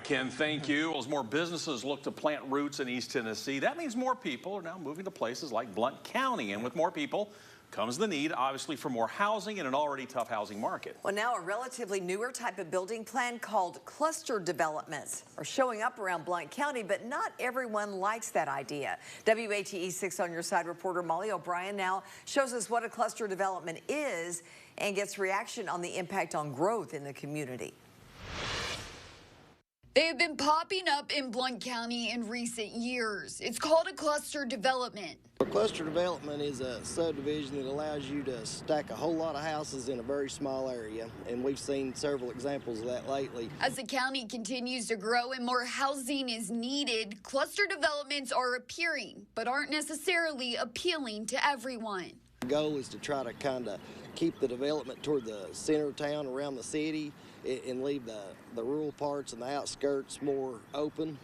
right, Ken, thank you. As more businesses look to plant roots in East Tennessee, that means more people are now moving to places like Blount County. And with more people comes the need, obviously, for more housing in an already tough housing market. Well, now a relatively newer type of building plan called cluster developments are showing up around Blount County, but not everyone likes that idea. WATE 6 on your side reporter Molly O'Brien now shows us what a cluster development is and gets reaction on the impact on growth in the community. They have been popping up in Blount County in recent years. It's called a cluster development. A cluster development is a subdivision that allows you to stack a whole lot of houses in a very small area, and we've seen several examples of that lately. As the county continues to grow and more housing is needed, cluster developments are appearing, but aren't necessarily appealing to everyone. The goal is to try to kind of keep the development toward the center of town around the city and leave the rural parts and the outskirts more open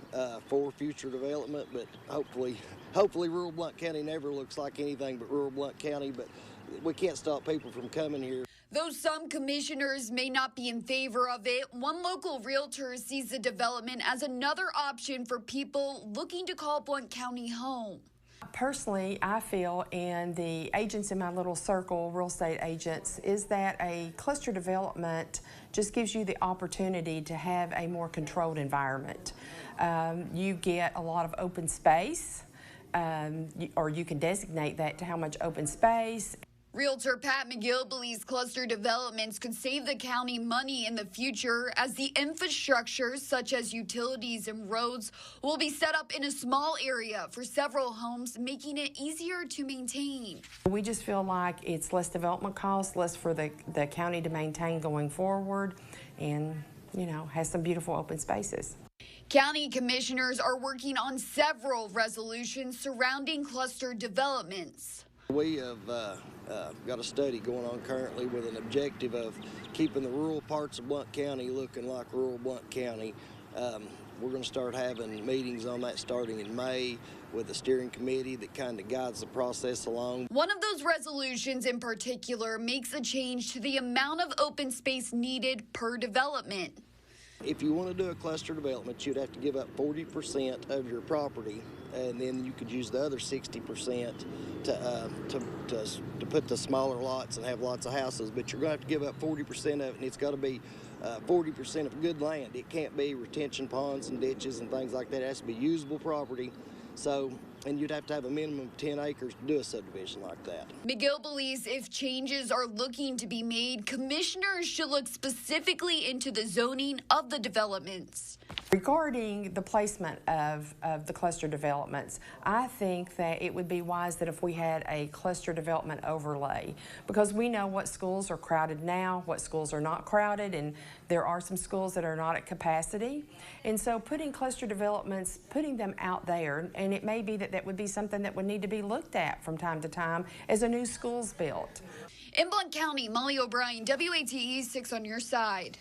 for future development. But hopefully rural Blount County never looks like anything but rural Blount County, but we can't stop people from coming here. Though some commissioners may not be in favor of it, one local realtor sees the development as another option for people looking to call Blount County home. Personally, I feel, and the agents in my little circle, real estate agents, is that a cluster development just gives you the opportunity to have a more controlled environment. You get a lot of open space, or you can designate that to how much open space. Realtor Pat McGill believes cluster developments could save the county money in the future as the infrastructure, such as utilities and roads, will be set up in a small area for several homes, making it easier to maintain. We just feel like it's less development costs, less for the county to maintain going forward, and, you know, has some beautiful open spaces. County commissioners are working on several resolutions surrounding cluster developments. We have got a study going on currently with an objective of keeping the rural parts of Blount County looking like rural Blount County. We're going to start having meetings on that starting in May with a steering committee that kind of guides the process along. One of those resolutions in particular makes a change to the amount of open space needed per development. If you want to do a cluster development, you'd have to give up 40% of your property, and then you could use the other 60% to put the smaller lots and have lots of houses. But you're going to have to give up 40% of it, and it's got to be 40% of good land. It can't be retention ponds and ditches and things like that. It has to be usable property. So, and you'd have to have a minimum of 10 acres to do a subdivision like that. McGill believes if changes are looking to be made, commissioners should look specifically into the zoning of the developments. Regarding the placement of the cluster developments, I think that it would be wise that if we had a cluster development overlay, because we know what schools are crowded now, what schools are not crowded, and there are some schools that are not at capacity. And so putting cluster developments, putting them out there, and it may be that that would be something that would need to be looked at from time to time as a new school's built. In Blount County, Molly O'Brien, WATE 6 on your side.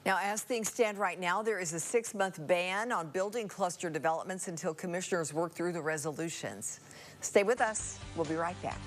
Now, as things stand right now, there is a 6-month ban on building cluster developments until commissioners work through the resolutions. Stay with us. We'll be right back.